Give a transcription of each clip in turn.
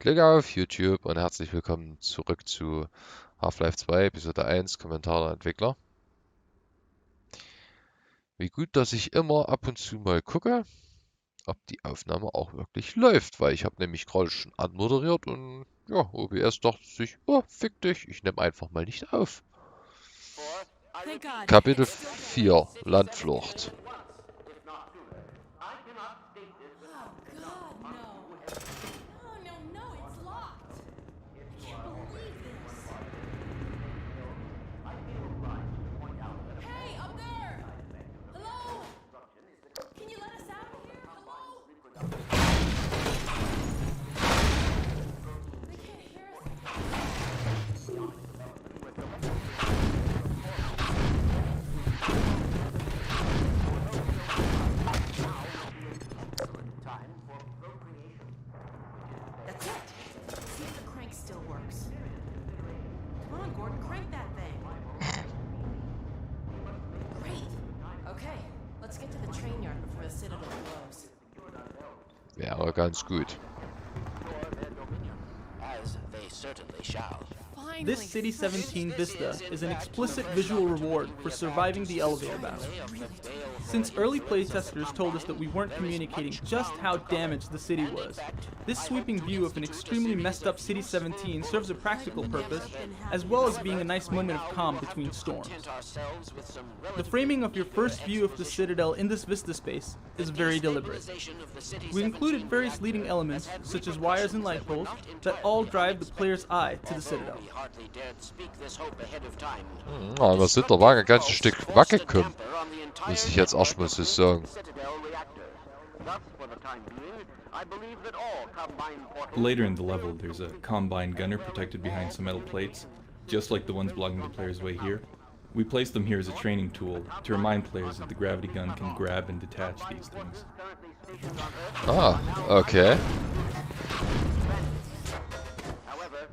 Glück auf YouTube und herzlich willkommen zurück zu Half-Life 2, Episode 1, Kommentar der Entwickler. Wie gut, dass ich immer ab und zu mal gucke, ob die Aufnahme auch wirklich läuft, weil ich habe nämlich gerade schon anmoderiert und ja, OBS dachte sich, oh, fick dich, ich nehme einfach mal nicht auf. Kapitel 4, Landflucht. Wäre ganz gut. This City 17 vista is an explicit visual reward for surviving the elevator battle. Since early playtesters told us that we weren't communicating just how damaged the city was, this sweeping view of an extremely messed up City 17 serves a practical purpose, as well as being a nice moment of calm between storms. The framing of your first view of the Citadel in this vista space is very deliberate. We included various leading elements, such as wires and light poles, that all drive the player's eye to the Citadel. Aber sind da war ein ganzes Stück weggekommen, muss ich jetzt erstmal so sagen. Later in the level, there's a combine gunner protected behind some metal plates, just like the ones blocking the player's way here. We placed them here as a training tool to remind players that the gravity gun can grab and detach these things. Ah, okay.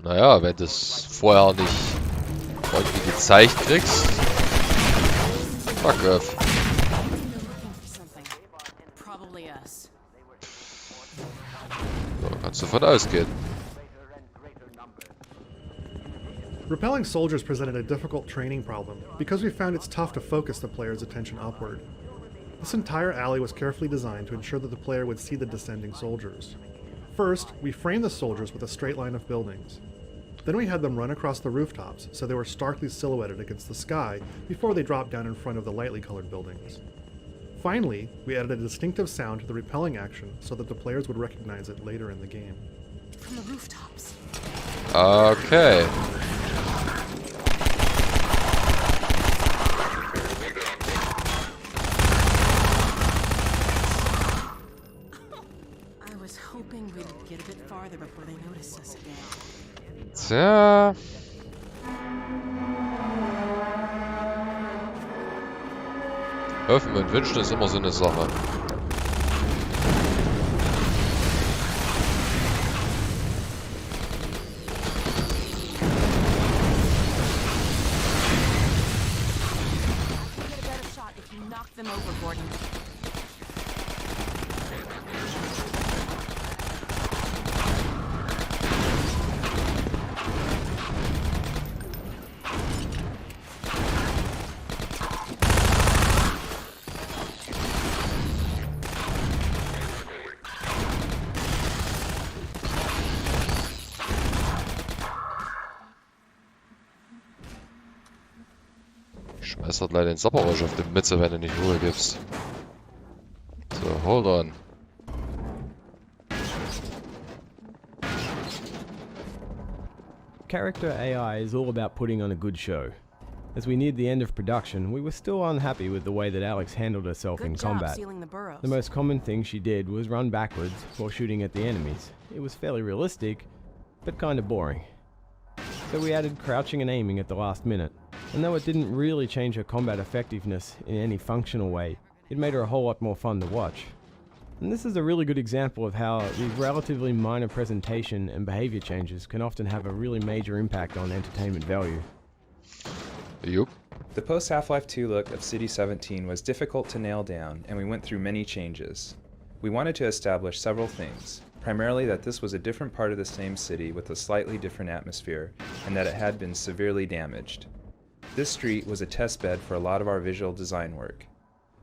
Naja, wenn du es vorher nicht irgendwie gezeigt kriegst. Fuck off. So, kannst du davon ausgehen. Repelling soldiers presented a difficult training problem because we found it's tough to focus the player's attention upward. This entire alley was carefully designed to ensure that the player would see the descending soldiers. First, we framed the soldiers with a straight line of buildings. Then we had them run across the rooftops so they were starkly silhouetted against the sky before they dropped down in front of the lightly colored buildings. Finally, we added a distinctive sound to the repelling action so that the players would recognize it later in the game. From the rooftops. Okay. I was hoping we'd get a bit farther before they noticed us again. Tja. Hoffen und wünschen ist immer so eine Sache. Schmeißt halt leider den Sapperrausch auf die Mütze, wenn du nicht Ruhe gibst. So, hold on. Character AI is all about putting on a good show. As we neared the end of production, we were still unhappy with the way that Alex handled herself in combat. The most common thing she did was run backwards while shooting at the enemies. It was fairly realistic, but kinda boring. So we added crouching and aiming at the last minute. And though it didn't really change her combat effectiveness in any functional way, it made her a whole lot more fun to watch. And this is a really good example of how these relatively minor presentation and behavior changes can often have a really major impact on entertainment value. Yup. The post-Half-Life 2 look of City 17 was difficult to nail down, and we went through many changes. We wanted to establish several things. primarily that this was a different part of the same city with a slightly different atmosphere, and that it had been severely damaged. This street was a test bed for a lot of our visual design work.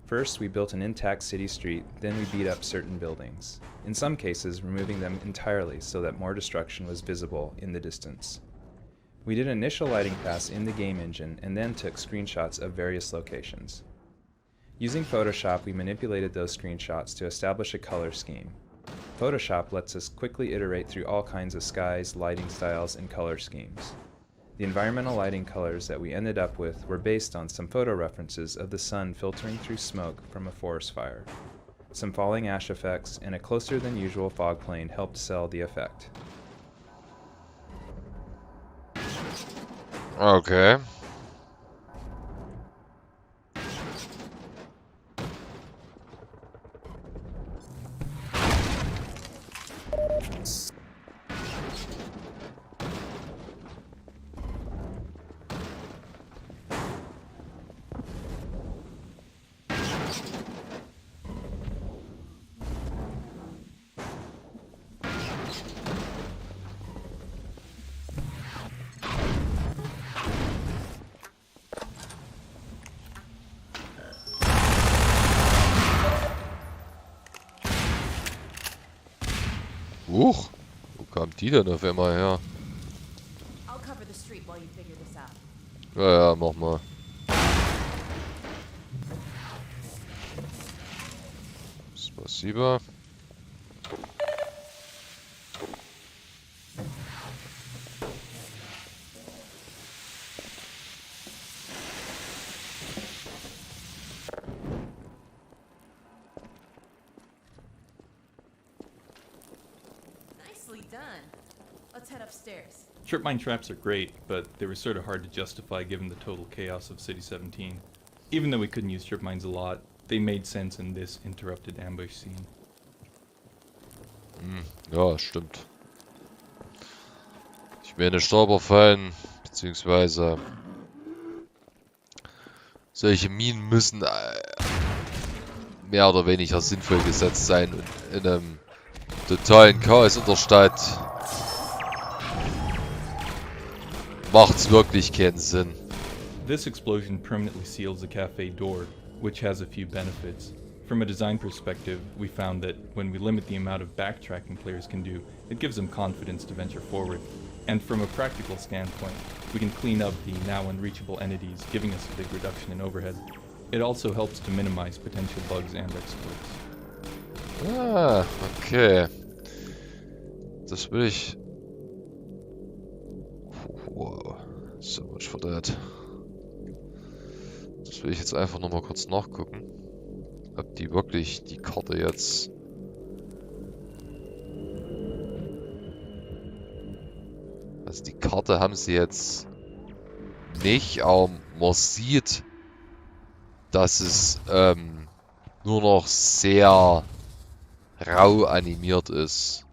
First, we built an intact city street, then we beat up certain buildings, in some cases removing them entirely so that more destruction was visible in the distance. We did an initial lighting pass in the game engine and then took screenshots of various locations. Using Photoshop, we manipulated those screenshots to establish a color scheme. Photoshop lets us quickly iterate through all kinds of skies, lighting styles, and color schemes. The environmental lighting colors that we ended up with were based on some photo references of the sun filtering through smoke from a forest fire. Some falling ash effects and a closer than usual fog plane helped sell the effect. Okay. Huch, wo kam die denn auf einmal her? I'll cover the street while you figure this out. Ja, ja, mach mal. Spasiba. Nicely done. Let's head upstairs. Trip mine traps are great, but they were sort of hard to justify given the total chaos of City 17. Even though we couldn't use trip mines a lot, they made sense in this interrupted ambush scene. Ja, stimmt. Ich meine, Stolperfallen, beziehungsweise solche Minen müssen mehr oder weniger sinnvoll gesetzt sein und in einem totalen Chaos in der Stadt macht's wirklich keinen Sinn. This explosion permanently seals the cafe door, which has a few benefits. From a design perspective, we found that when we limit the amount of backtracking players can do, it gives them confidence to venture forward. And from a practical standpoint, we can clean up the now unreachable entities, giving us a big reduction in overhead. It also helps to minimize potential bugs and exploits. Ah, okay. Das will ich... Wow, so much for that. Das will ich jetzt einfach nochmal kurz nachgucken. Ob die wirklich die Karte jetzt... Also die Karte haben sie jetzt nicht, aber man sieht, dass es nur noch sehr rau animiert ist.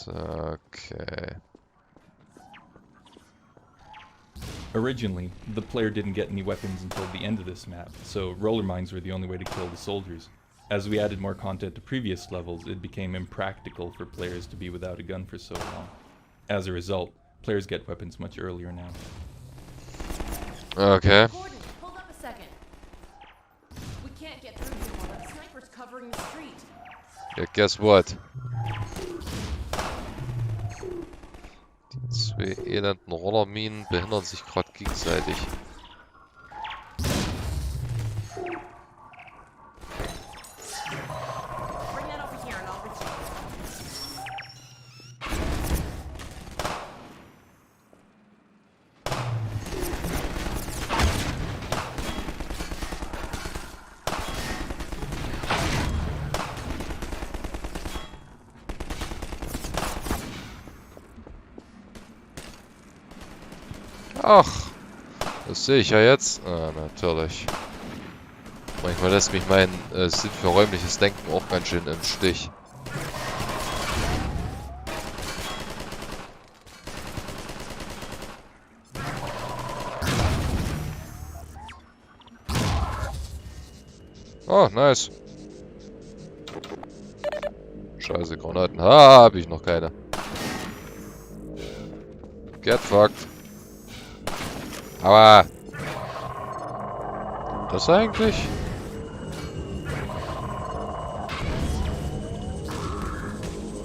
Okay. Originally, the player didn't get any weapons until the end of this map, so roller mines were the only way to kill the soldiers. As we added more content to previous levels, it became impractical for players to be without a gun for so long. As a result, players get weapons much earlier now. Okay. Gordon, hold up a second. We can't get through here while the sniper's covering the street. Ja, guess what? Die zwei elenden Rollerminen behindern sich gerade gegenseitig. Bring that over here and I'll retrieve Ach, das sehe ich ja jetzt. Ah, natürlich. Manchmal lässt mich mein Sinn für räumliches Denken auch ganz schön im Stich. Oh, nice. Scheiße, Granaten. Hab ich noch keine. Get fucked. Aua. Das eigentlich?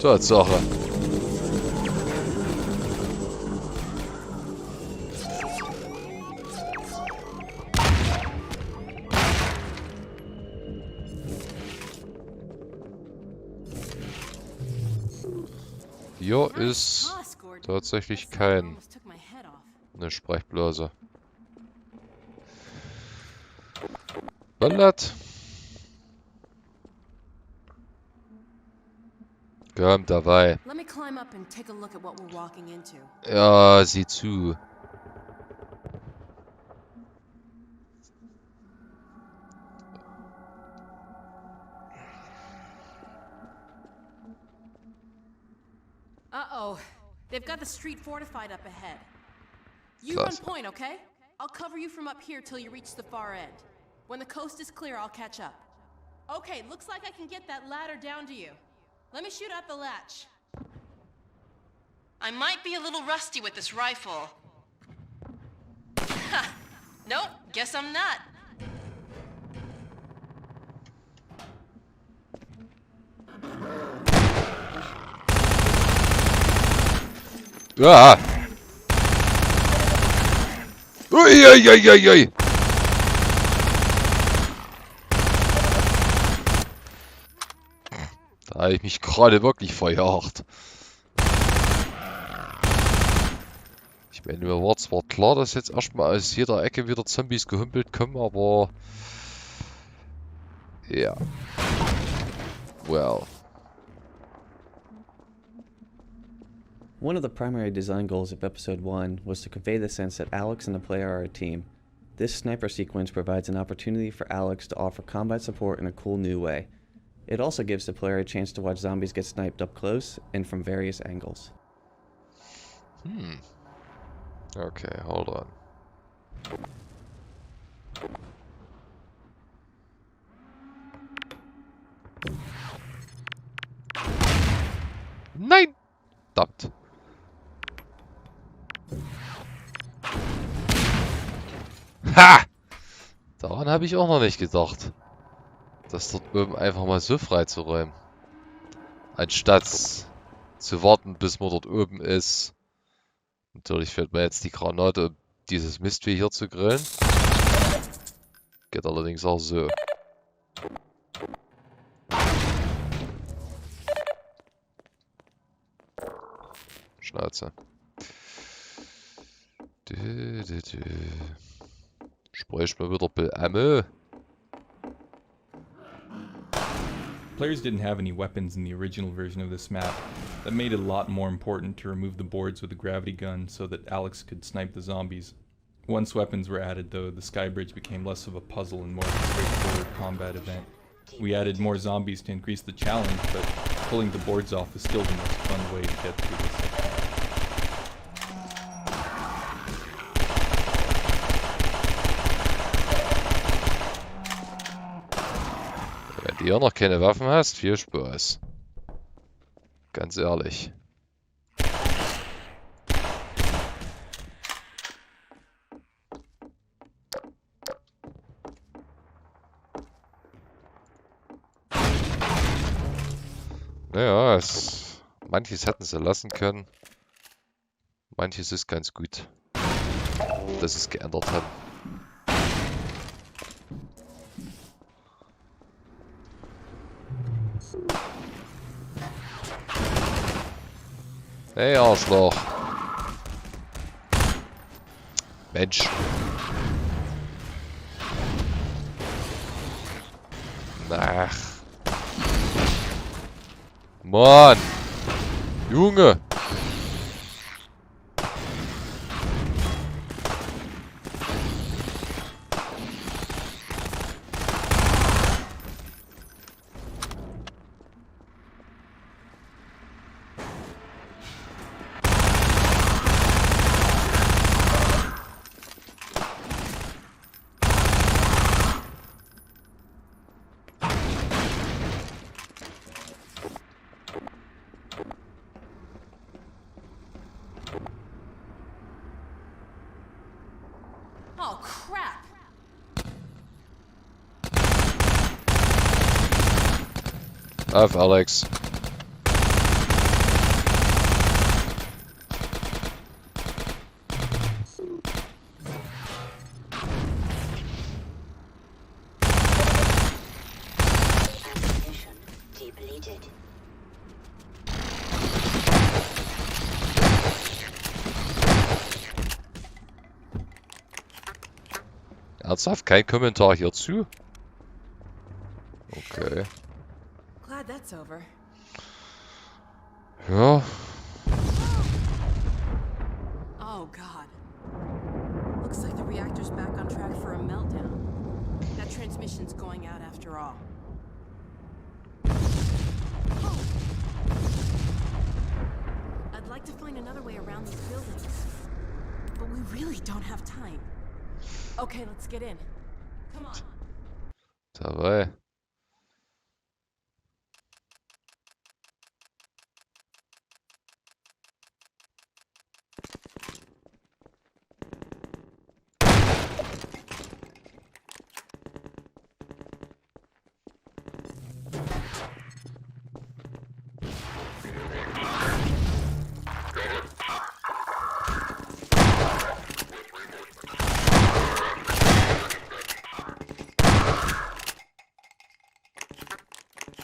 Tatsache. Hier ist tatsächlich keine Sprechblase. Ballert. Kommt dabei. Ja, sieh zu. Uh-oh. They've got the street fortified up ahead. You run point, okay? I'll cover you from up here till you reach the far end. When the coast is clear, I'll catch up. Okay, looks like I can get that ladder down to you. Let me shoot out the latch. I might be a little rusty with this rifle. Ha! Nope, guess I'm not. Ja. Ui, ui, ui, ui, ui. Da habe ich mich gerade wirklich verjagt. Ich meine, mir war zwar klar, dass jetzt erstmal aus jeder Ecke wieder Zombies gehumpelt kommen, aber... Ja. Well. One of the primary design goals of Episode 1 was to convey the sense that Alex and the player are a team. This sniper sequence provides an opportunity for Alex to offer combat support in a cool new way. It also gives the player a chance to watch zombies get sniped up close and from various angles. Okay, hold on. Nein! Verdammt. Ha! Daran habe ich auch noch nicht gedacht. Das dort oben einfach mal so frei zu räumen. Anstatt zu warten, bis man dort oben ist. Natürlich fällt mir jetzt die Granate, um dieses Mistvieh hier zu grillen. Geht allerdings auch so. Schnauze. Sprich mal wieder Bill Ammo. Players didn't have any weapons in the original version of this map. That made it a lot more important to remove the boards with a gravity gun so that Alex could snipe the zombies. Once weapons were added though, the sky bridge became less of a puzzle and more of a straightforward combat event. We added more zombies to increase the challenge, but pulling the boards off is still the most fun way to get through this section. Wenn du hier noch keine Waffen hast, viel Spaß. Ganz ehrlich. Naja, manches hätten sie lassen können. Manches ist ganz gut, dass sie es geändert haben. Hey, Arschloch. Mensch. Ach. Mann. Junge. Oh, crap! Auf, Alex. Ernsthaft? Kein Kommentar hierzu? Okay. Glad that's over. Ja. Oh, God. Looks like the reactor's back on track for a meltdown. That transmission's going out after all. I'd like to find another way around these buildings. But we really don't have time. Okay, let's get in. Come on. Dabei.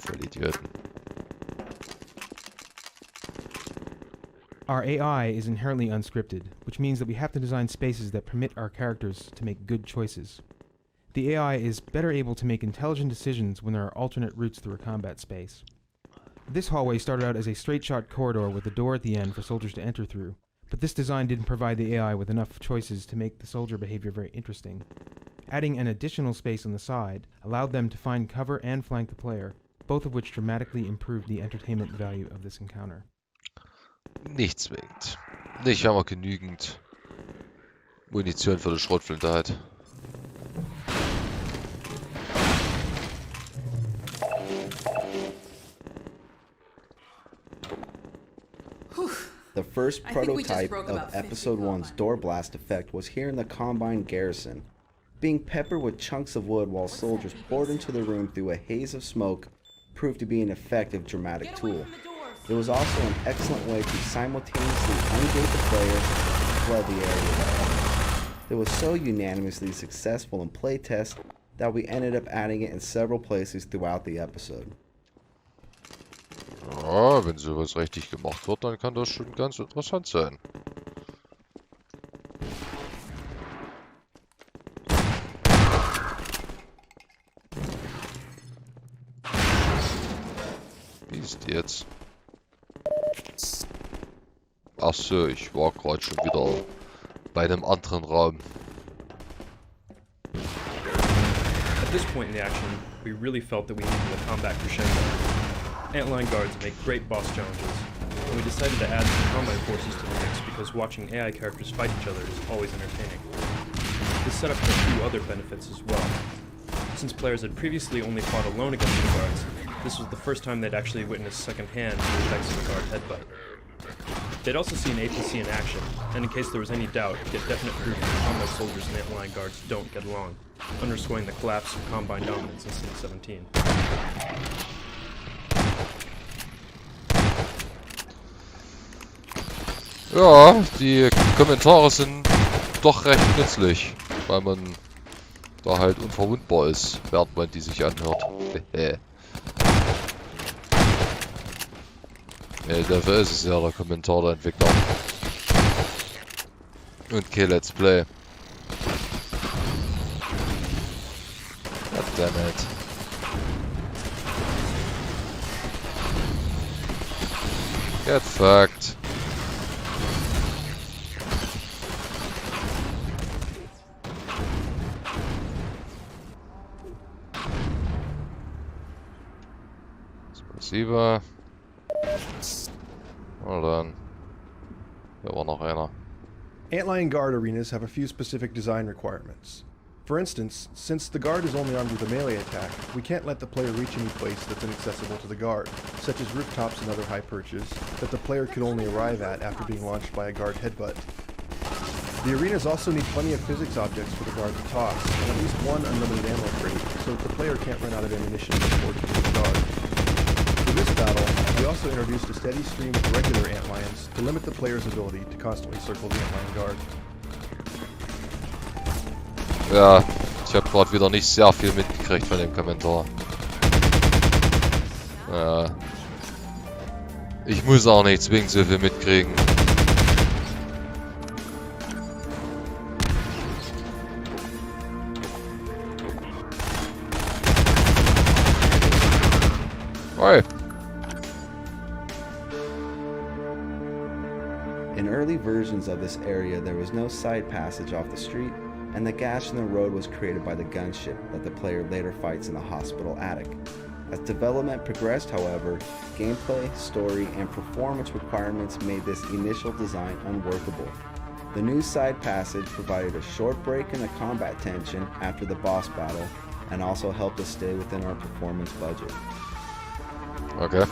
Vollidioten. Our AI is inherently unscripted, which means that we have to design spaces that permit our characters to make good choices. The AI is better able to make intelligent decisions when there are alternate routes through a combat space. This hallway started out as a straight-shot corridor with a door at the end for soldiers to enter through, but this design didn't provide the AI with enough choices to make the soldier behavior very interesting. Adding an additional space on the side allowed them to find cover and flank the player, both of which dramatically improved the entertainment value of this encounter. Nicht zwingend. Nicht, wenn man genügend Munition für die Schrotflinte hat. The first prototype of Episode 1's door blast effect was here in the Combine Garrison. Being peppered with chunks of wood while soldiers poured into the room through a haze of smoke proved to be an effective dramatic tool. It was also an excellent way to simultaneously ungate the player and flood the area. It was so unanimously successful in playtest that we ended up adding it in several places throughout the episode. Ja, wenn sowas richtig gemacht wird, dann kann das schon ganz interessant sein. Wie ist die jetzt? Ach so, ich war gerade schon wieder bei einem anderen Raum. At this point in the action, we really felt that we needed a combat crescendo. Antline guards make great boss challenges, and we decided to add some combat forces to the mix because watching AI characters fight each other is always entertaining. This set up a few other benefits as well. Since players had previously only fought alone against the guards, this was the first time they'd actually witnessed secondhand the effects of a guard headbutt. They'd also see an APC in action, and in case there was any doubt, get definite proof that combat soldiers and antline guards don't get along, underscoring the collapse of Combine dominance in Scene 17. Ja, die Kommentare sind doch recht nützlich, weil man da halt unverwundbar ist, während man die sich anhört. Ja, dafür ist es ja der Kommentar der Entwickler. Und kein Let's Play. Goddammit. Get fucked. Spasiba. Hold on. Hier war noch einer. Antline guard arenas have a few specific design requirements. For instance, since the guard is only armed with a melee attack, we can't let the player reach any place that's inaccessible to the guard, such as rooftops and other high perches that the player could only arrive at after being launched by a guard headbutt. The arenas also need plenty of physics objects for the guard to toss, and at least one unlimited ammo crate, so that the player can't run out of ammunition before killing the guard. For this battle, we also introduced a steady stream of regular antlions to limit the player's ability to constantly circle the antlion guard. Ja, ich habe gerade wieder nicht sehr viel mitgekriegt von dem Kommentar. Ich muss auch nicht zwingend so viel mitkriegen. Oi. In early versions of this area, there was no side passage off the street, and the gash in the road was created by the gunship that the player later fights in the hospital attic. As development progressed, however, gameplay, story, and performance requirements made this initial design unworkable. The new side passage provided a short break in the combat tension after the boss battle, and also helped us stay within our performance budget. Okay.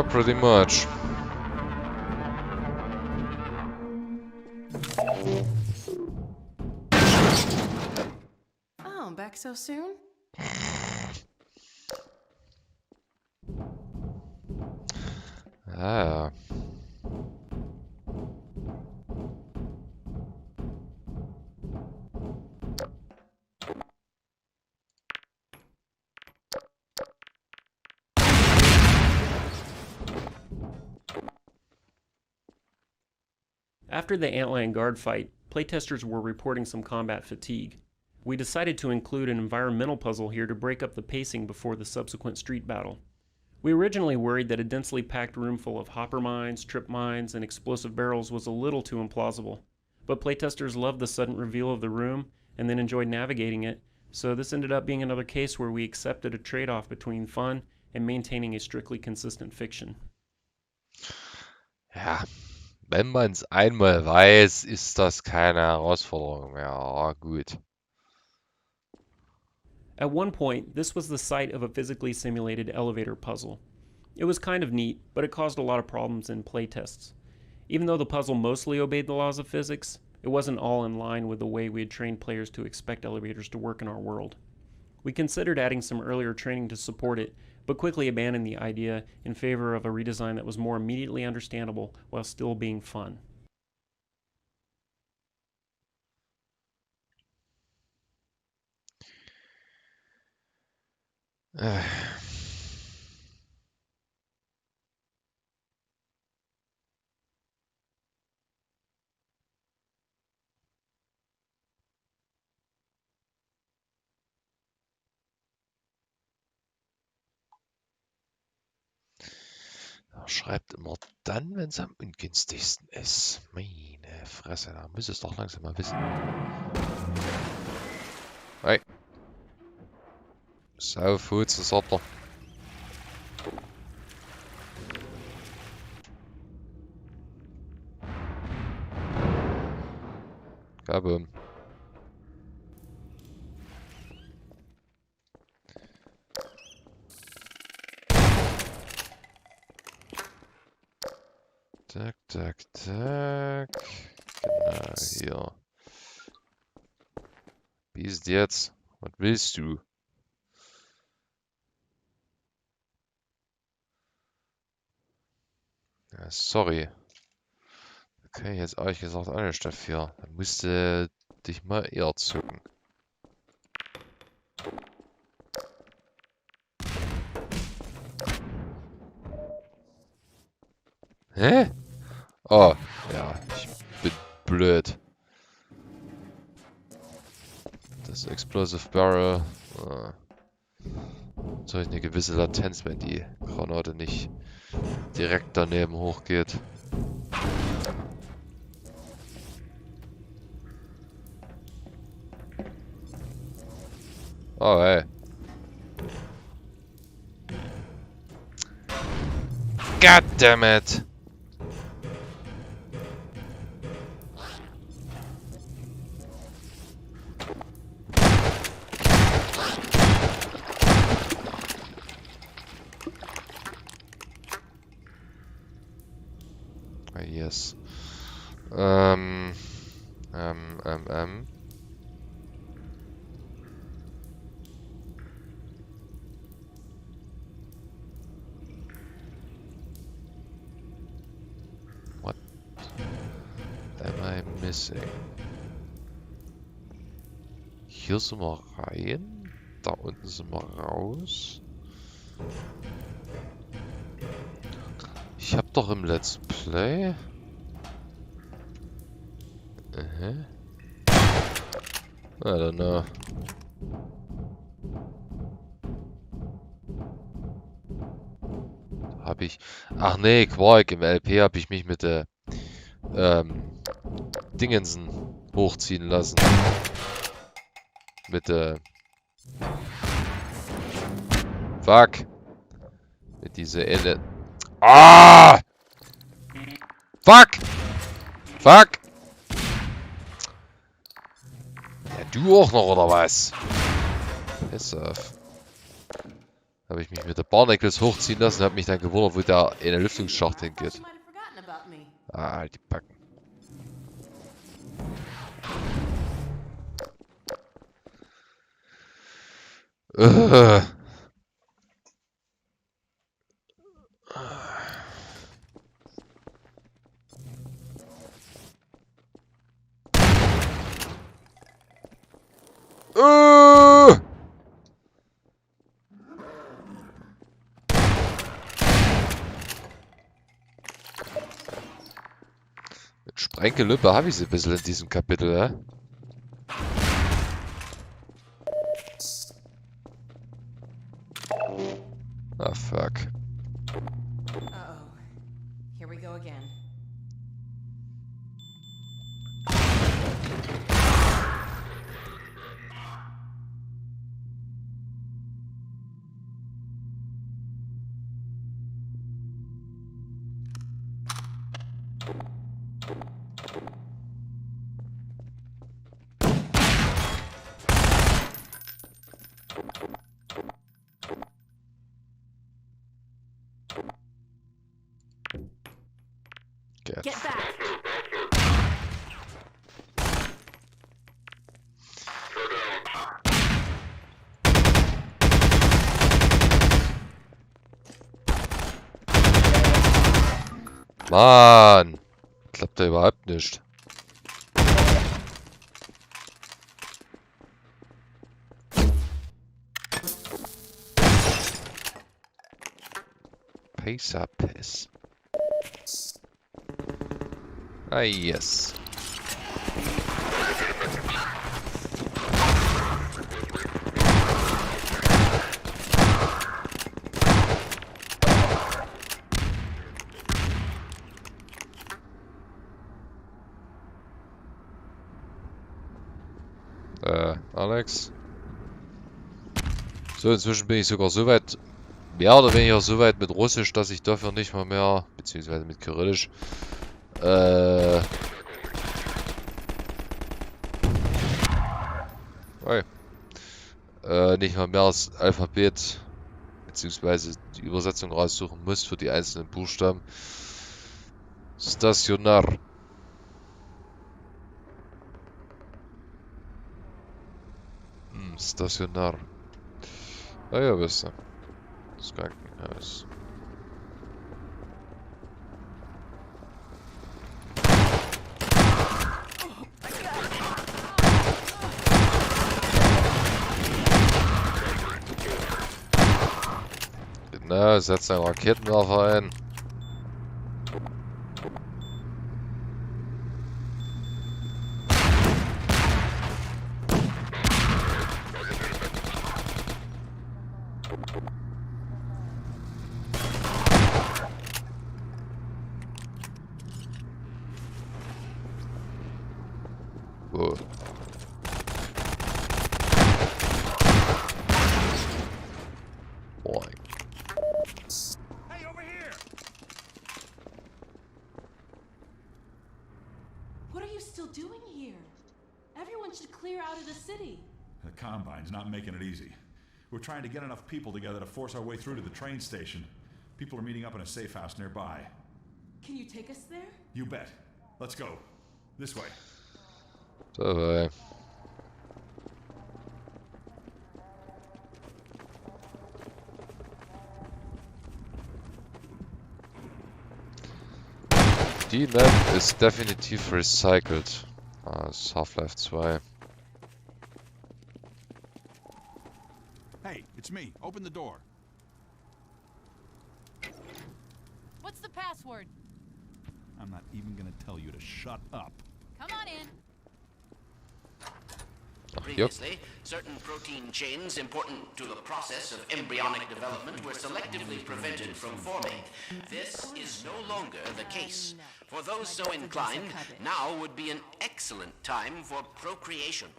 Pretty much. Oh, back so soon? Ah. After the Antlion Guard fight, playtesters were reporting some combat fatigue. We decided to include an environmental puzzle here to break up the pacing before the subsequent street battle. We originally worried that a densely packed room full of hopper mines, trip mines, and explosive barrels was a little too implausible, but playtesters loved the sudden reveal of the room and then enjoyed navigating it, so this ended up being another case where we accepted a trade-off between fun and maintaining a strictly consistent fiction. Ja. Wenn man es einmal weiß, ist das keine Herausforderung mehr. Oh, gut. At one point, this was the site of a physically simulated elevator puzzle. It was kind of neat, but it caused a lot of problems in playtests. Even though the puzzle mostly obeyed the laws of physics, it wasn't all in line with the way we had trained players to expect elevators to work in our world. We considered adding some earlier training to support it, but quickly abandoned the idea in favor of a redesign that was more immediately understandable while still being fun. Er schreibt immer dann, wenn es am ungünstigsten ist. Meine Fresse, da muss es doch langsam mal wissen. Hey. Saufuß, was hat er? Kaboom. Tak, tak, tak. Genau, hier. Wie ist jetzt? Was willst du? Ja, sorry. Da kann ich jetzt ehrlich gesagt auch nicht dafür. Dann musste dich mal eher zucken. Hä? Oh, ja, ich bin blöd. Das Explosive Barrel. Jetzt habe ich eine gewisse Latenz, wenn die Granate nicht direkt daneben hochgeht. Oh, hey. God damn it! Ah, yes. What am I missing? Hier sind wir rein. Da unten sind wir raus. Ich hab doch im Let's Play... I don't know. Hab ich... Ach nee, Quark, im LP habe ich mich mit der Dingensen hochziehen lassen. Mit der... Fuck! Mit dieser Ende... Ah! Fuck! Fuck! Ja, du auch noch, oder was? Piss auf. Habe ich mich mit der Barnacles hochziehen lassen und habe mich dann gewundert, wo der in der Lüftungsschacht hingeht. Ah, die Backen. Mit Sprenkelüppe habe ich sie ein bisschen in diesem Kapitel, ja? Ah, fuck. Uh-oh. Here we go again. Get back! Mann! Klappt ja überhaupt nicht. Pacer-Piss. Ah, yes. Alex. So, inzwischen bin ich sogar so weit, mehr oder weniger so weit mit Russisch, dass ich dafür nicht mal mehr, beziehungsweise mit Kyrillisch, nicht mal mehr das Alphabet, beziehungsweise die Übersetzung raussuchen muss für die einzelnen Buchstaben. Stationar. Stationar. Ah ja, wisst ihr. Das Krankenhaus. Genau, setzt einen Raketenwerfer ein. Wo? out of the city. The Combine's not making it easy. We're trying to get enough people together to force our way through to the train station. People are meeting up in a safe house nearby. Can you take us there? You bet. Let's go. This way. Dabei. Die Map ist definitiv recycelt. Ah, ist Half-Life 2. Hey, it's me. Open the door. What's the password? I'm not even gonna tell you to shut up. Come on in. Previously, certain protein chains important to the process of embryonic development were selectively prevented from forming. This is no longer the case. For those so inclined, now would be an excellent time for procreation.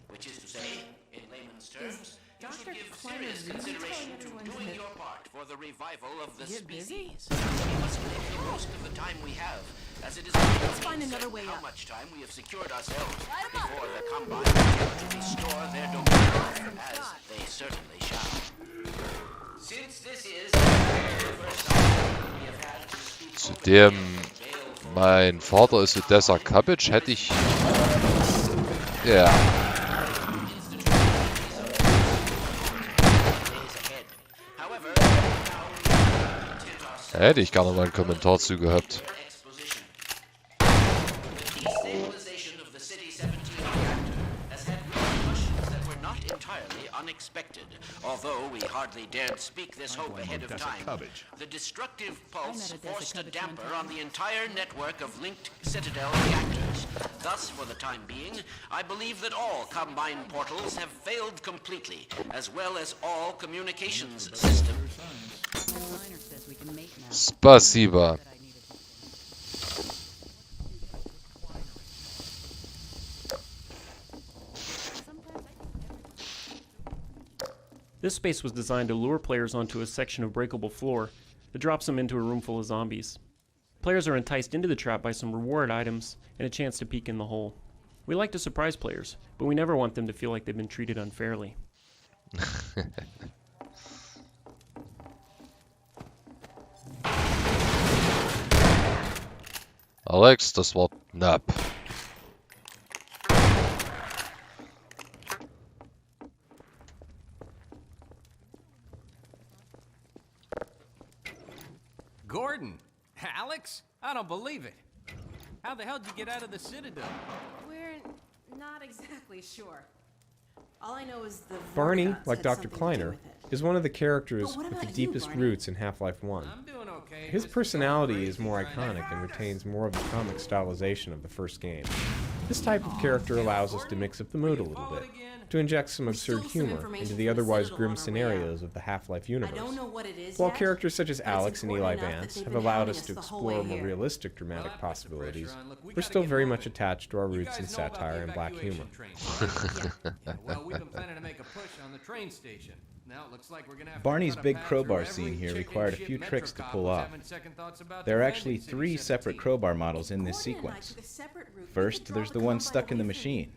Which is to say, in layman's terms, you should give serious consideration to doing your part for the revival of the species. We must make the most of the time we have, as it is find another way how up. much time we have secured ourselves before the Combine attempt to restore their domain, as they certainly shall. Since this is the first time we have had to speak Zudem, mein Vater ist Odessa Kapitel, hätte ich... Ja. Hätte ich gerne mal einen Kommentar zu gehabt. Unexpected, although we hardly dared speak this hope ahead of time. The destructive pulse forced a damper on the entire network of linked Citadel reactors. Thus, for the time being, I believe that all Combine portals have failed completely, as well as all communications systems. Спасибо. This space was designed to lure players onto a section of breakable floor that drops them into a room full of zombies. Players are enticed into the trap by some reward items and a chance to peek in the hole. We like to surprise players, but we never want them to feel like they've been treated unfairly. Alex, das war knapp. Gordon? Alex? I don't believe it. How the hell did you get out of the Citadel? We're not exactly sure. All I know is the Barney, Vortigots like had Dr. something to do Kleiner, with it. is one of the characters But what with the about you, deepest Barney? roots in Half-Life 1. His personality is more iconic and retains more of the comic stylization of the first game. This type of character allows us to mix up the mood a little bit, to inject some absurd humor into the otherwise grim scenarios of the Half-Life universe. While characters such as Alex and Eli Vance have allowed us to explore more realistic dramatic possibilities, we're still very much attached to our roots in satire and black humor. Well, we've been planning to make a push on the train station. Now it looks like we're gonna have Barney's to big crowbar scene here required a few tricks to pull off. There are actually 3 separate crowbar models in this sequence. First, there's the one stuck in the machine.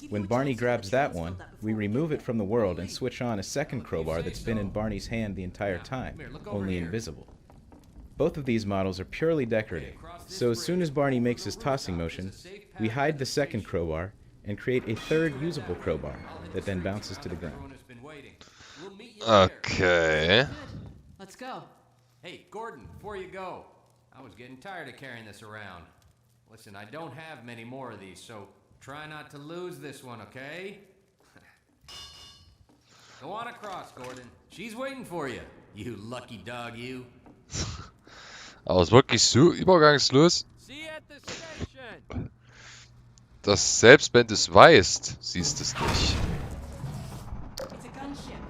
When Barney grabs that one, we remove it from the world and switch on a second crowbar that's been in Barney's hand the entire time, only invisible. Both of these models are purely decorative, so as soon as Barney makes his tossing motion, we hide the second crowbar and create a third usable crowbar that then bounces to the ground. Okay. Let's go. Hey, Gordon, before you go, I was getting tired of carrying this around. Listen, I don't have many more of these, so try not to lose this one, okay? Go on across, Gordon. She's waiting for you. You lucky dog, you. Aber es ist wirklich so übergangslos, See you at the station. dass selbst wenn du es weißt, siehst du es nicht. It's a gunship.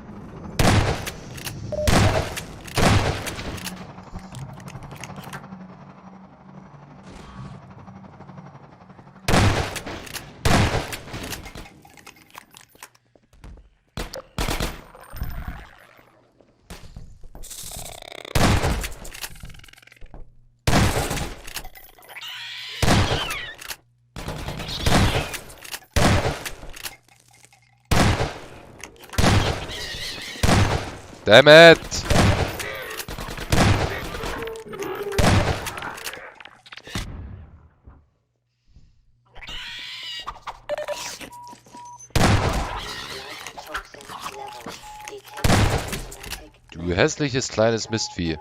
Damn it! Du hässliches kleines Mistvieh.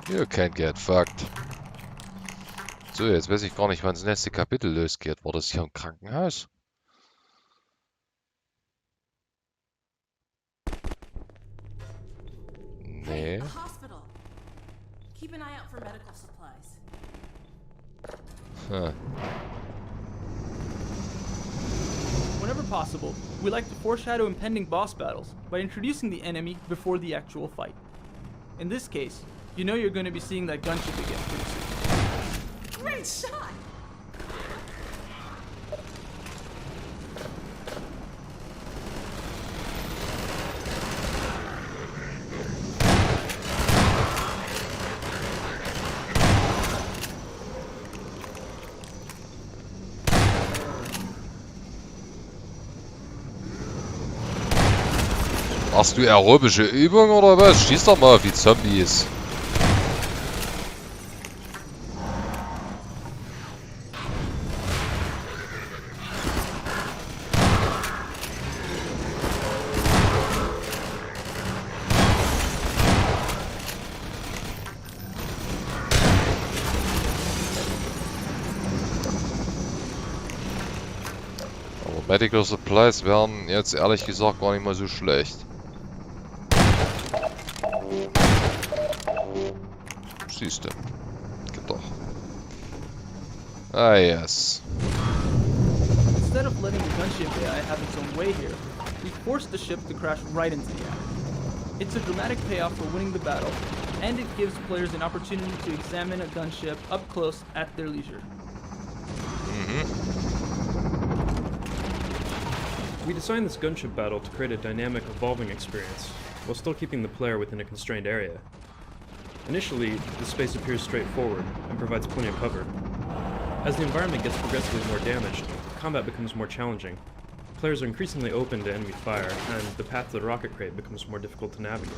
You can't get fucked. So, jetzt weiß ich gar nicht, wann das nächste Kapitel losgeht. War das hier im Krankenhaus? Nee. Huh. Whenever possible, we like to foreshadow impending boss battles by introducing the enemy before the actual fight. In this case, you know you're going to be seeing that gunship again pretty soon. Great shot! Machst du aerobische Übungen oder was? Schieß doch mal auf die Zombies. Aber Medical Supplies wären jetzt ehrlich gesagt gar nicht mal so schlecht. Siehst du. Geht doch. Ah, yes. Instead of letting the gunship AI have its own way here, we forced the ship to crash right into the alley. It's a dramatic payoff for winning the battle, and it gives players an opportunity to examine a gunship up close at their leisure. We designed this gunship battle to create a dynamic, evolving experience, while still keeping the player within a constrained area. Initially, the space appears straightforward and provides plenty of cover. As the environment gets progressively more damaged, combat becomes more challenging. Players are increasingly open to enemy fire, and the path to the rocket crate becomes more difficult to navigate.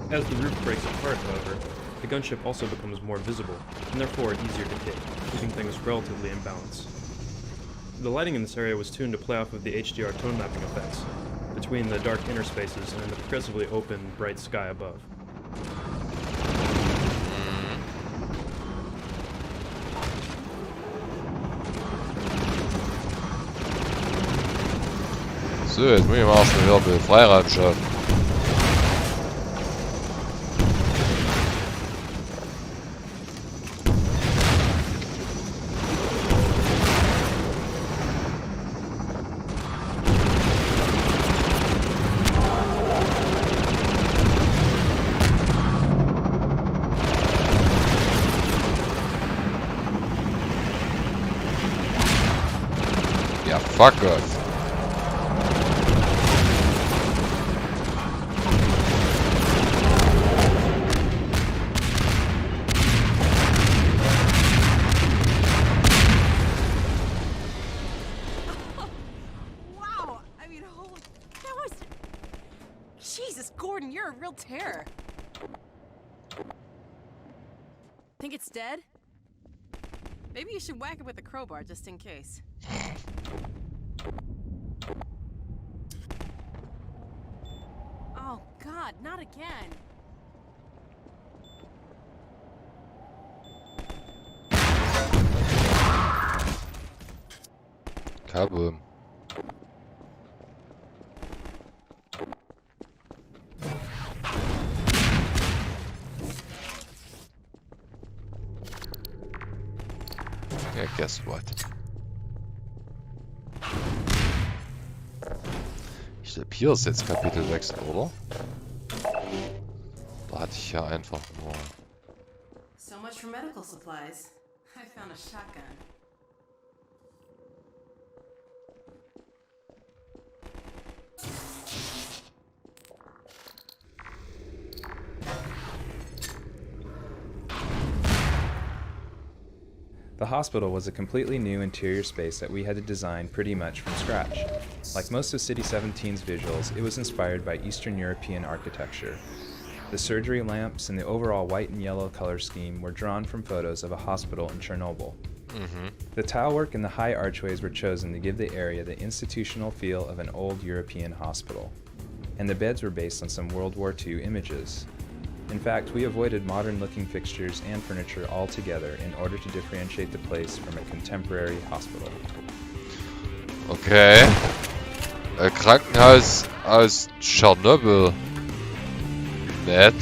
As the roof breaks apart, however, the gunship also becomes more visible, and therefore easier to hit, keeping things relatively in balance. The lighting in this area was tuned to play off of the HDR tone mapping effects, between the dark inner spaces and the progressively open, bright sky above. So, jetzt muss ich mal aus dem Wirbel Freiraum schaffen. Ja, fuck off. Terror. Think it's dead? Maybe you should whack it with a crowbar just in case. Oh God, not again. Kaboom. Yeah, guess what? Ich glaube, hier ist jetzt Kapitelwechsel, oder? Da hatte ich ja einfach nur... So much for medical supplies. I found a shotgun. The hospital was a completely new interior space that we had to design pretty much from scratch. Like most of City 17's visuals, it was inspired by Eastern European architecture. The surgery lamps and the overall white and yellow color scheme were drawn from photos of a hospital in Chernobyl. The tilework and the high archways were chosen to give the area the institutional feel of an old European hospital. And the beds were based on some World War II images. In fact, we avoided modern-looking fixtures and furniture altogether in order to differentiate the place from a contemporary hospital. Okay. Krankenhaus aus Tschernobyl. Nett.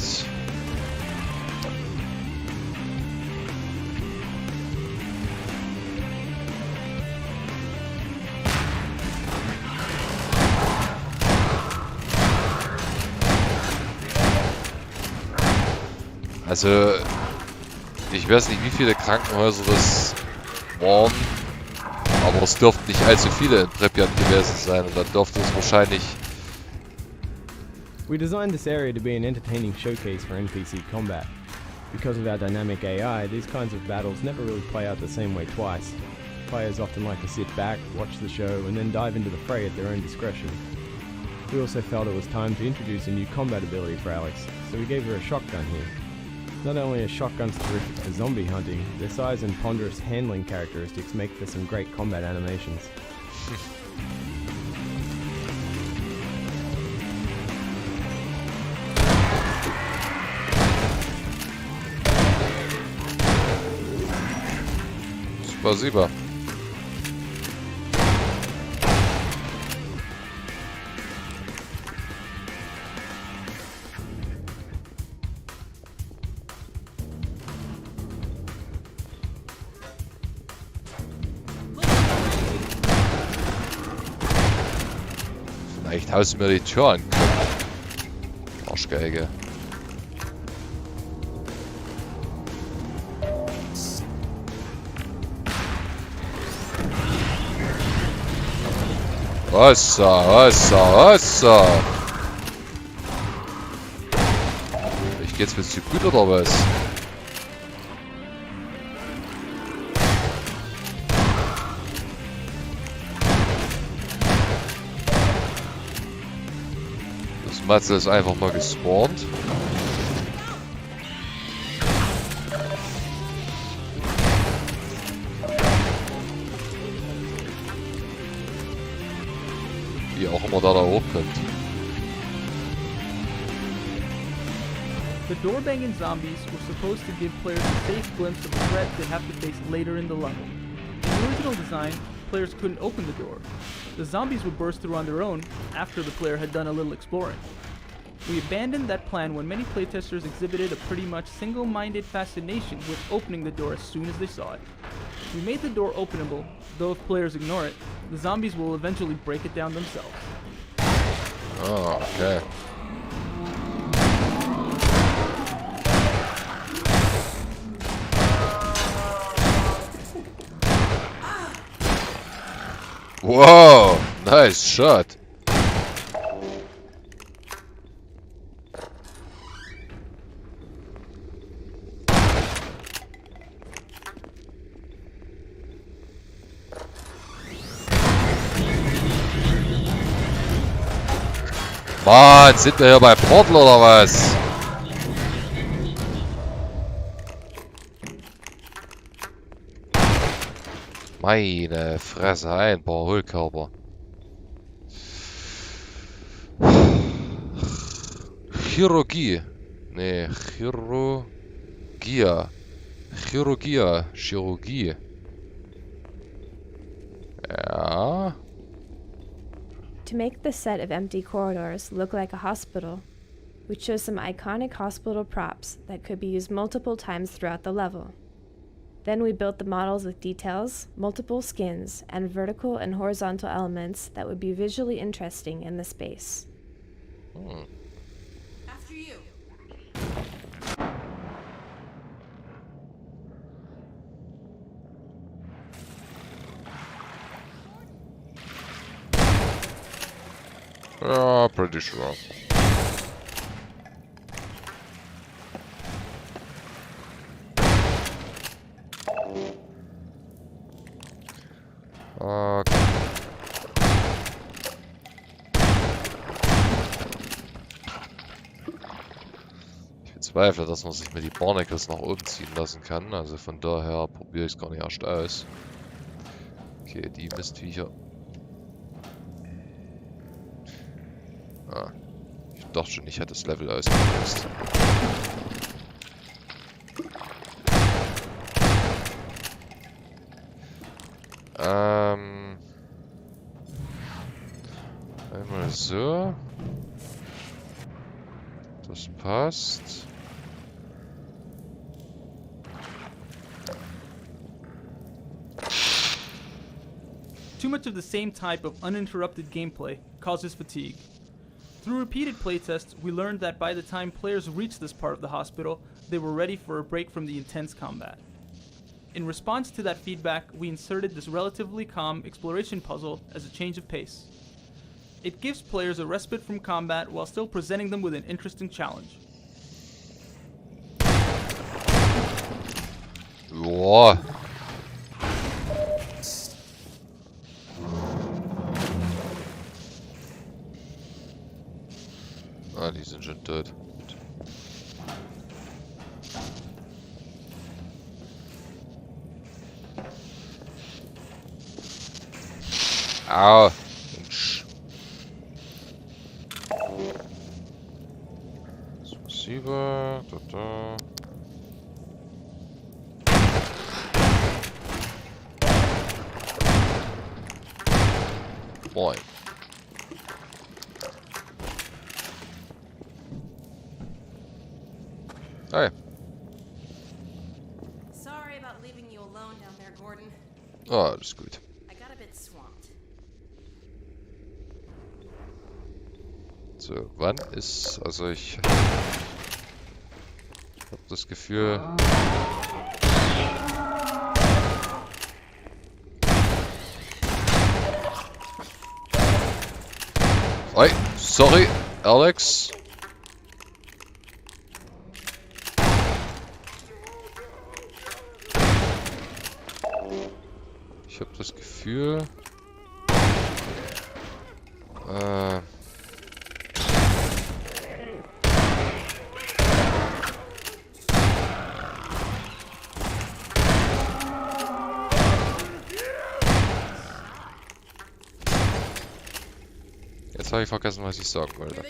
Also, ich weiß nicht, wie viele Krankenhäuser das waren, aber es dürften nicht allzu viele in Pripyat gewesen sein und dann dürfte es wahrscheinlich... We designed this area to be an entertaining showcase for NPC combat. Because of our dynamic AI, these kinds of battles never really play out the same way twice. Players often like to sit back, watch the show, and then dive into the fray at their own discretion. We also felt it was time to introduce a new combat ability for Alex, so we gave her a shotgun here. Not only are shotguns terrific for zombie hunting, their size and ponderous handling characteristics make for some great combat animations. Spasiba. Vielleicht haust du mir die Tür an. Arschgeige. Wasser. Ich geht's mir zu gut oder was? Das Matze ist einfach mal gespawnt. Wie auch immer da hochkommt. The door-banging zombies were supposed to give players a safe glimpse of the threat they'd have to face later in the level. In the original design, players couldn't open the door. The zombies would burst through on their own after the player had done a little exploring. We abandoned that plan when many playtesters exhibited a pretty much single-minded fascination with opening the door as soon as they saw it. We made the door openable, though if players ignore it, the zombies will eventually break it down themselves. Oh, okay. Whoa! Nice shot! Mann, sind wir hier bei Portal oder was? Meine Fresse, ein paar Hohlkörper. Chirurgie. Nee, Chirurgie. Ja. To make the set of empty corridors look like a hospital, we chose some iconic hospital props that could be used multiple times throughout the level. Then we built the models with details, multiple skins, and vertical and horizontal elements that would be visually interesting in the space. After you. Pretty sure. bezweifle, dass man sich mit die Barnacles nach oben ziehen lassen kann. Also von daher probiere ich es gar nicht erst aus. Okay, die Mistviecher. Ah, ich dachte schon, ich hätte das Level ausgelöst. Einmal so. Das passt. Too much of the same type of uninterrupted gameplay causes fatigue. Through repeated playtests, we learned that by the time players reached this part of the hospital, they were ready for a break from the intense combat. In response to that feedback, we inserted this relatively calm exploration puzzle as a change of pace. It gives players a respite from combat while still presenting them with an interesting challenge. Boah. Ah, die sind schon tot. Au. Спасибо. Та-та. Moin. Hi. Sorry about leaving you alone down there, Gordon. Ah, alles gut. I got a bit swamped. So, wann ist... Also ich... habe das Gefühl... Oi, sorry, Alex. Ich habe das Gefühl... Jetzt habe ich vergessen, was ich sagen wollte.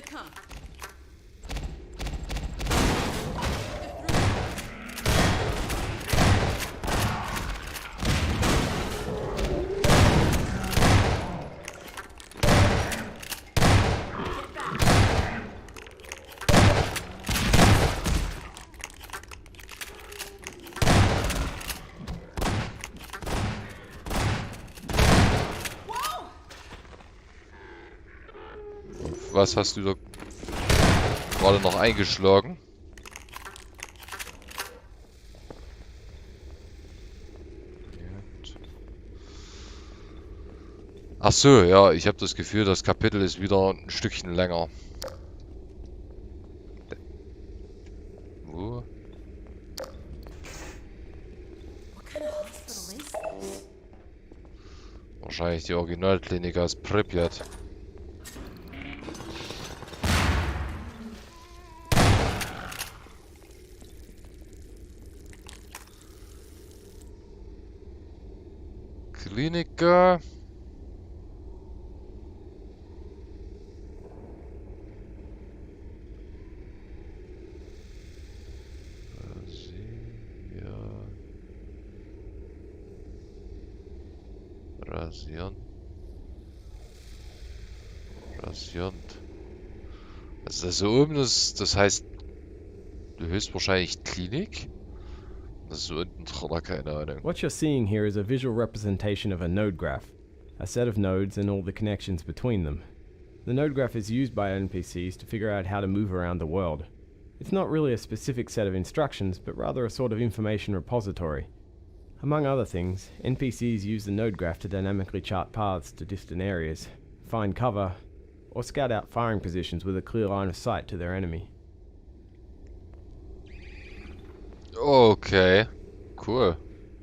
Was hast du da gerade noch eingeschlagen? Ach so, ja, ich habe das Gefühl, das Kapitel ist wieder ein Stückchen länger. Wo? Wahrscheinlich die Originalklinik aus Pripyat. Kliniker. Rasient. Also das oben, das heißt höchstwahrscheinlich Klinik. Das ist so unten drunter, keine Ahnung. What you're seeing here is a visual representation of a node graph, a set of nodes and all the connections between them. The node graph is used by NPCs to figure out how to move around the world. It's not really a specific set of instructions, but rather a sort of information repository. Among other things, NPCs use the node graph to dynamically chart paths to distant areas, find cover, or scout out firing positions with a clear line of sight to their enemy. Okay, cool.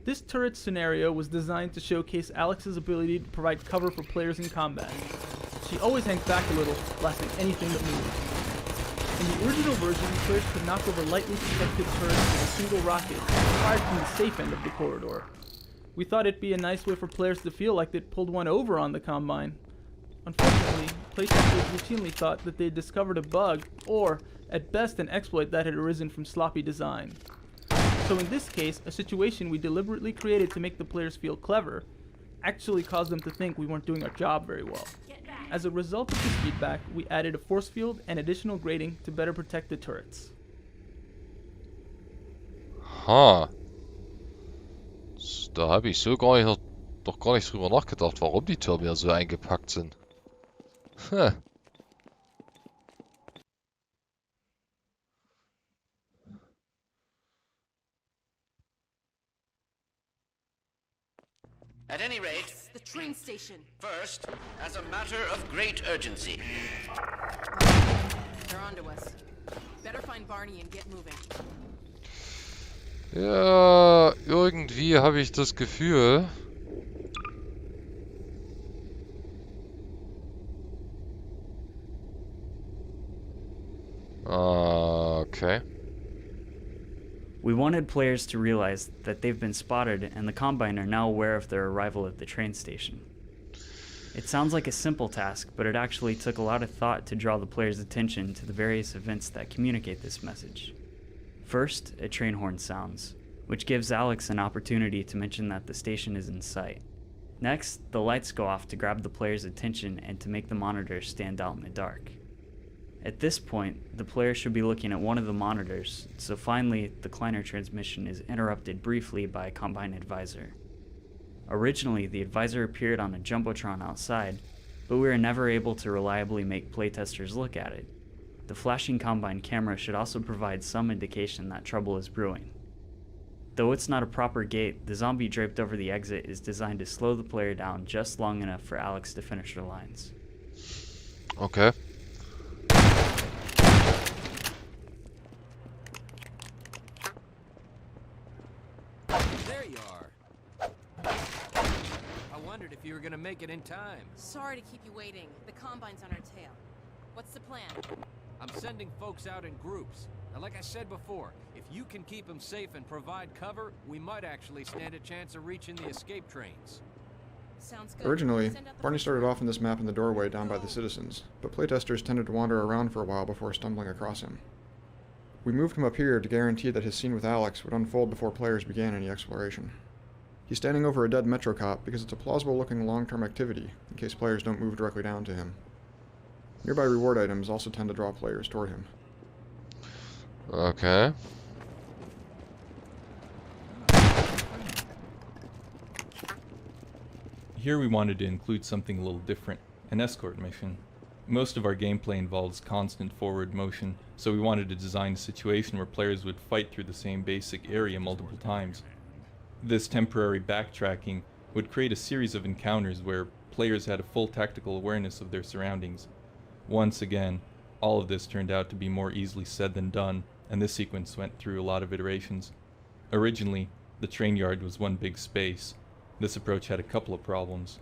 This turret scenario was designed to showcase Alex's ability to provide cover for players in combat. She always hangs back a little, blasting anything that moves. In the original version, players could knock over lightly protected turrets with a single rocket, fired from the safe end of the corridor. We thought it'd be a nice way for players to feel like they'd pulled one over on the Combine. Unfortunately, playtesters routinely thought that they'd discovered a bug, or, at best, an exploit that had arisen from sloppy design. So in this case, a situation we deliberately created to make the players feel clever actually caused them to think we weren't doing our job very well. As a result of this feedback, we added a force field and additional grating to better protect the turrets. Ha. Da habe ich so doch gar nicht drüber nachgedacht, warum die Türme hier so eingepackt sind. Hm. At any rate, The train station. first, as a matter of great urgency. They're onto us. Better find Barney and get moving. Ja, irgendwie habe ich das Gefühl. Okay. We wanted players to realize that they've been spotted and the Combine are now aware of their arrival at the train station. It sounds like a simple task, but it actually took a lot of thought to draw the players' attention to the various events that communicate this message. First, a train horn sounds, which gives Alex an opportunity to mention that the station is in sight. Next, the lights go off to grab the players' attention and to make the monitors stand out in the dark. At this point, the player should be looking at one of the monitors, so finally the Kleiner transmission is interrupted briefly by a Combine advisor. Originally, the advisor appeared on a jumbotron outside, but we were never able to reliably make playtesters look at it. The flashing Combine camera should also provide some indication that trouble is brewing. Though it's not a proper gate, the zombie draped over the exit is designed to slow the player down just long enough for Alex to finish her lines. Okay. There you are. I wondered if you were gonna make it in time. Sorry to keep you waiting. The Combine's on our tail. What's the plan? I'm sending folks out in groups. Now, like I said before, if you can keep them safe and provide cover, we might actually stand a chance of reaching the escape trains. Sounds good. Originally, Barney started off in this map in the doorway down by the citizens, but playtesters tended to wander around for a while before stumbling across him. We moved him up here to guarantee that his scene with Alex would unfold before players began any exploration. He's standing over a dead Metro cop because it's a plausible-looking long-term activity, in case players don't move directly down to him. Nearby reward items also tend to draw players toward him. Okay. Here we wanted to include something a little different, an escort mission. Most of our gameplay involves constant forward motion, so we wanted to design a situation where players would fight through the same basic area multiple times. This temporary backtracking would create a series of encounters where players had a full tactical awareness of their surroundings. Once again, all of this turned out to be more easily said than done, and this sequence went through a lot of iterations. Originally, the train yard was one big space. This approach had a couple of problems.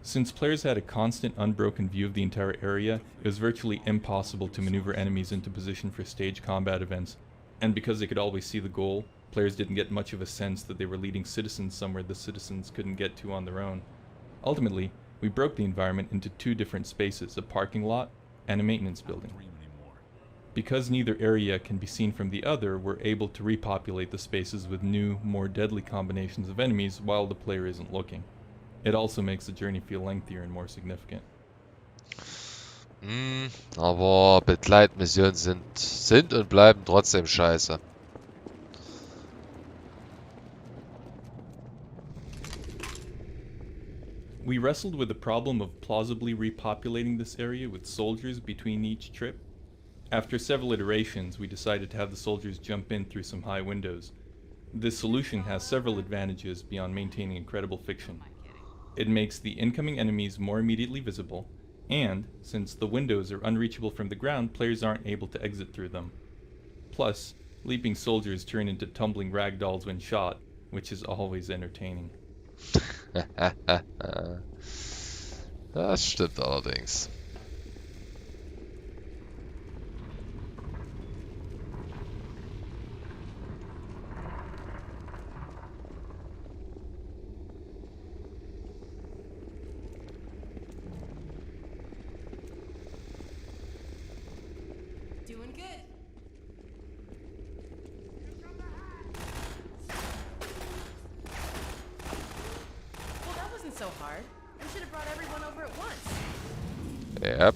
Since players had a constant unbroken view of the entire area, it was virtually impossible to maneuver enemies into position for stage combat events, and because they could always see the goal, players didn't get much of a sense that they were leading citizens somewhere the citizens couldn't get to on their own. Ultimately, we broke the environment into two different spaces, a parking lot and a maintenance building. Because neither area can be seen from the other, we're able to repopulate the spaces with new, more deadly combinations of enemies while the player isn't looking. It also makes the journey feel lengthier and more significant. Aber Begleitmissionen sind und bleiben trotzdem scheiße. We wrestled with the problem of plausibly repopulating this area with soldiers between each trip. After several iterations, we decided to have the soldiers jump in through some high windows. This solution has several advantages beyond maintaining incredible fiction. It makes the incoming enemies more immediately visible, and, since the windows are unreachable from the ground, players aren't able to exit through them. Plus, leaping soldiers turn into tumbling ragdolls when shot, which is always entertaining. Das stimmt allerdings. Doing good. Well, that wasn't so hard. We should have brought everyone over at once. Yep.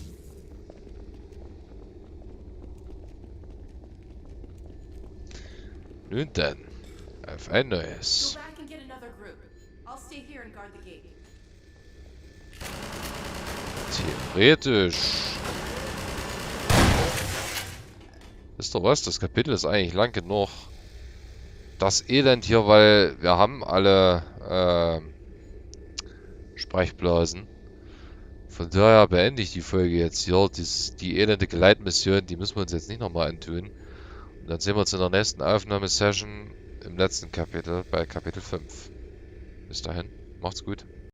Nun dann, auf ein neues. Go back and get another group. I'll stay here and guard the gate. Theoretisch. Wisst ihr was? Das Kapitel ist eigentlich lang genug. Das Elend hier, weil wir haben alle Sprechblasen. Von daher beende ich die Folge jetzt hier. Die elende Geleitmission, die müssen wir uns jetzt nicht nochmal antun. Und dann sehen wir uns in der nächsten Aufnahmesession im letzten Kapitel, bei Kapitel 5. Bis dahin, macht's gut.